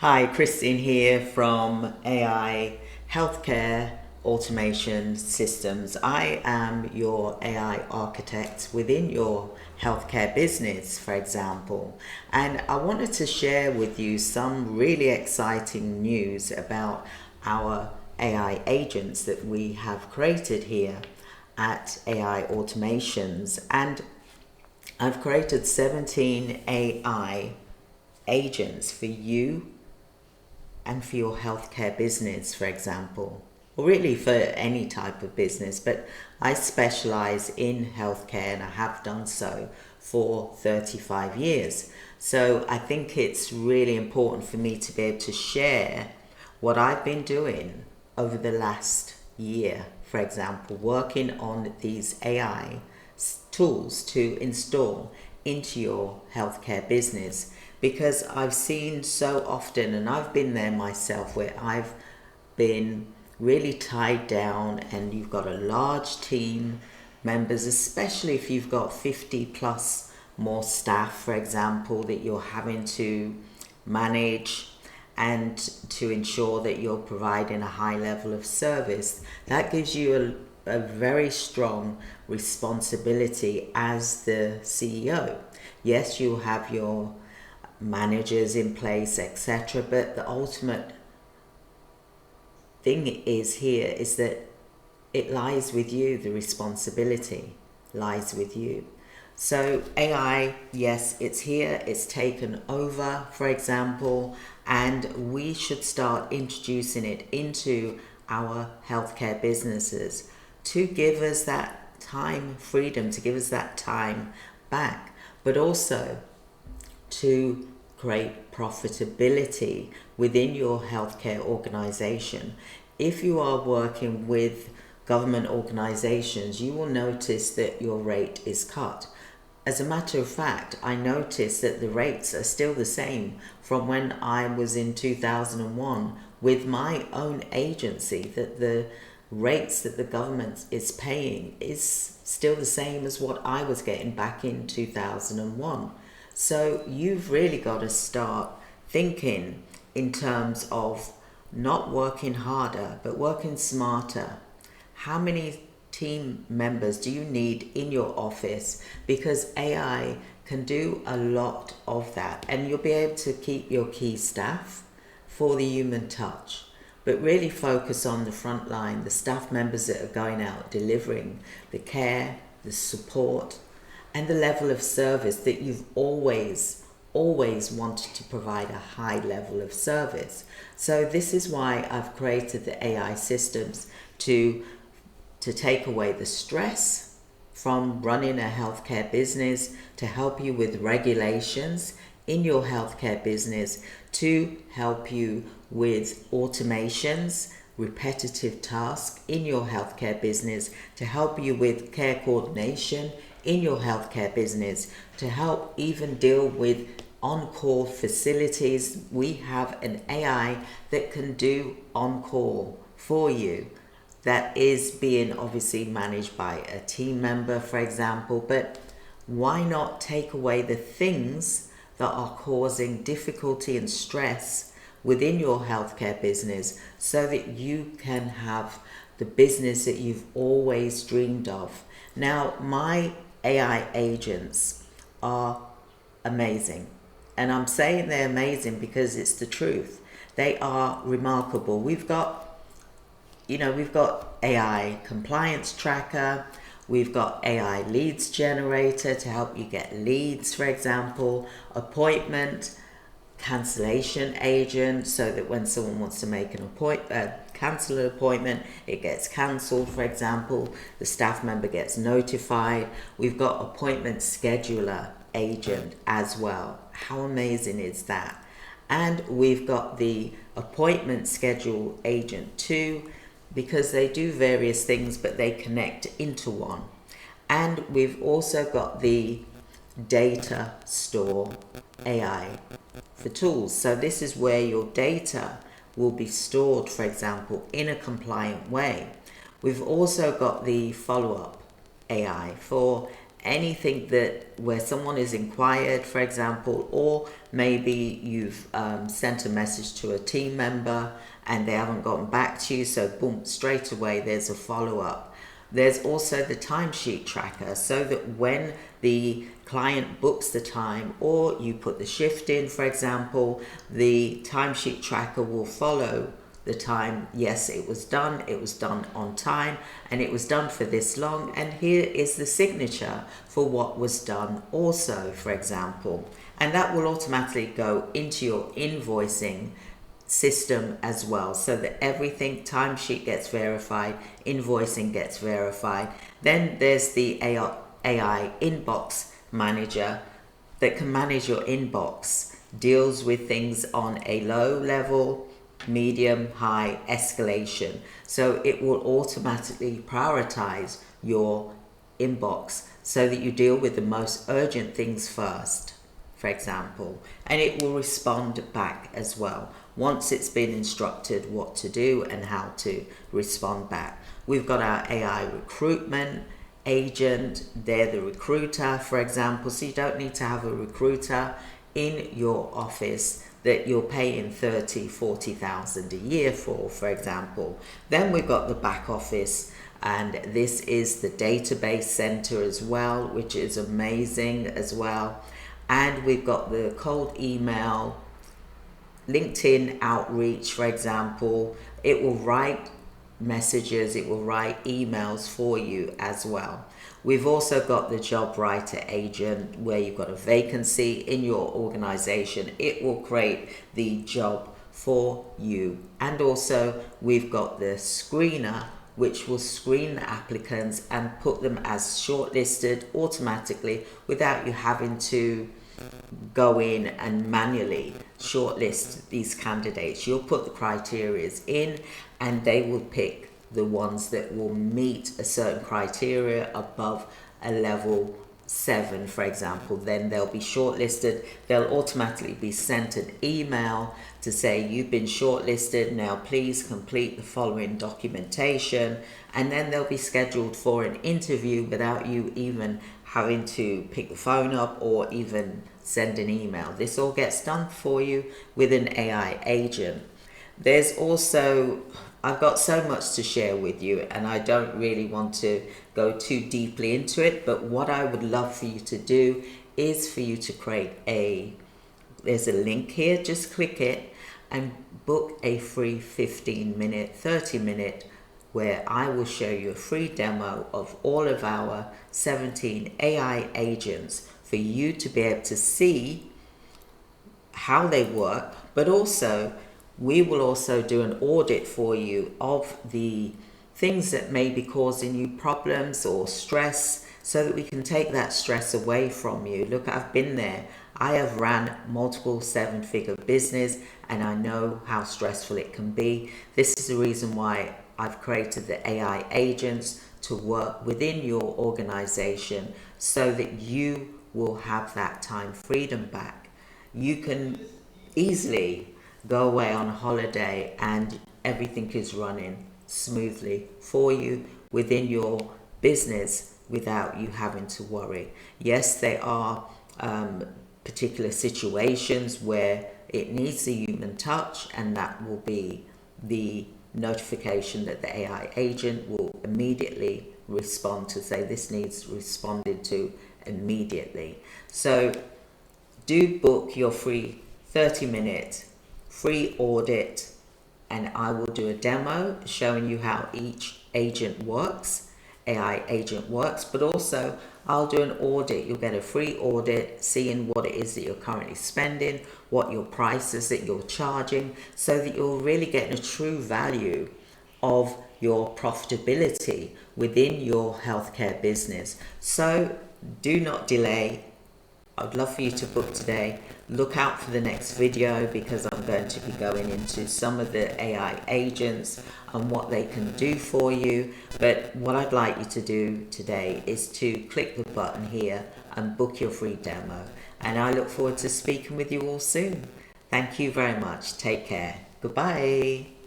Hi, Christine here from AI Healthcare Automation Systems. I am your AI architect within your healthcare business, for example, and I wanted to share with you some really exciting news about our AI agents that we have created here at AI Automations. And I've created 17 AI agents for you and for your healthcare business, for example, or really for any type of business. But I specialize in healthcare and I have done so for 35 years. So I think it's really important for me to be able to share what I've been doing over the last year, for example, working on these AI tools to install into your healthcare business, because I've seen so often, and I've been there myself, where I've been really tied down and you've got a large team members, especially if you've got 50 plus more staff, for example, that you're having to manage and to ensure that you're providing a high level of service. That gives you a very strong responsibility as the CEO. Yes, you'll have your managers in place, etc., but the ultimate thing is that it lies with you. The responsibility lies with you. So AI, yes, it's here, it's taken over, for example, and we should start introducing it into our healthcare businesses to give us that time freedom, to give us that time back, but also to create profitability within your healthcare organization. If you are working with government organizations, you will notice that your rate is cut. As a matter of fact, I noticed that the rates are still the same from when I was in 2001 with my own agency, that the rates that the government is paying is still the same as what I was getting back in 2001. So you've really got to start thinking in terms of not working harder, but working smarter. How many team members do you need in your office? Because AI can do a lot of that, and you'll be able to keep your key staff for the human touch, but really focus on the front line, the staff members that are going out delivering the care, the support, and the level of service that you've always wanted to provide, a high level of service. So this is why I've created the AI systems to take away the stress from running a healthcare business, to help you with regulations in your healthcare business, to help you with automations, repetitive tasks in your healthcare business, to help you with care coordination in your healthcare business, to help even deal with on-call facilities. We have an AI that can do on-call for you, that is being obviously managed by a team member, for example. But why not take away the things that are causing difficulty and stress within your healthcare business, so that you can have the business that you've always dreamed of? Now, my AI agents are amazing, and I'm saying they're amazing because it's the truth. They are remarkable. We've got AI compliance tracker, we've got AI leads generator to help you get leads, for example, appointment cancellation agent, so that when someone wants to make an appointment, cancel an appointment, it gets cancelled, for example, the staff member gets notified. We've got appointment scheduler agent as well. How amazing is that? And we've got the appointment schedule agent too, because they do various things but they connect into one. And we've also got the data store AI for tools. So this is where your data will be stored, for example, in a compliant way. We've also got the follow-up AI for anything that where someone is inquired, for example, or maybe you've sent a message to a team member and they haven't gotten back to you, so boom, straight away there's a follow-up. There's also the timesheet tracker, so that when the client books the time or you put the shift in, for example, the timesheet tracker will follow the time. Yes, it was done on time, and it was done for this long, and here is the signature for what was done also, for example. And that will automatically go into your invoicing system as well, so that everything, timesheet gets verified, invoicing gets verified. Then there's the AI inbox manager that can manage your inbox, deals with things on a low level, medium, high, escalation. So it will automatically prioritize your inbox so that you deal with the most urgent things first, for example, and it will respond back as well once it's been instructed what to do and how to respond back. We've got our AI recruitment agent. They're the recruiter, for example, so you don't need to have a recruiter in your office that you're paying 30,000-40,000 a year for example. Then we've got the back office, and this is the database center as well, which is amazing as well. And we've got the cold email, LinkedIn outreach, for example. It will write messages, it will write emails for you as well. We've also got the job writer agent, where you've got a vacancy in your organization. It will create the job for you. And also we've got the screener, which will screen the applicants and put them as shortlisted automatically without you having to go in and manually shortlist these candidates. You'll put the criteria in and they will pick the ones that will meet a certain criteria above a level 7, for example. Then they'll be shortlisted. They'll automatically be sent an email to say you've been shortlisted, now please complete the following documentation, and then they'll be scheduled for an interview without you even having to pick the phone up or even send an email. This all gets done for you with an AI agent. There's also, I've got so much to share with you and I don't really want to go too deeply into it, but what I would love for you to do is for you to create there's a link here, just click it and book a free 15-minute, 30-minute where I will show you a free demo of all of our 17 AI agents for you to be able to see how they work, but also we will also do an audit for you of the things that may be causing you problems or stress, so that we can take that stress away from you. Look, I've been there. I have ran multiple 7-figure business and I know how stressful it can be. This is the reason why I've created the AI agents to work within your organization so that you will have that time freedom back. You can easily go away on holiday and everything is running smoothly for you within your business without you having to worry. Yes, there are particular situations where it needs a human touch, and that will be the notification that the AI agent will immediately respond to say this needs responded to immediately. So do book your free 30-minute free audit and I will do a demo showing you how each agent works, AI agent works, but also I'll do an audit. You'll get a free audit seeing what it is that you're currently spending, what your prices that you're charging, so that you're really getting a true value of your profitability within your healthcare business. So do not delay. I'd love for you to book today. Look out for the next video because I'm going to be going into some of the AI agents and what they can do for you. But what I'd like you to do today is to click the button here and book your free demo. And I look forward to speaking with you all soon. Thank you very much. Take care. Goodbye.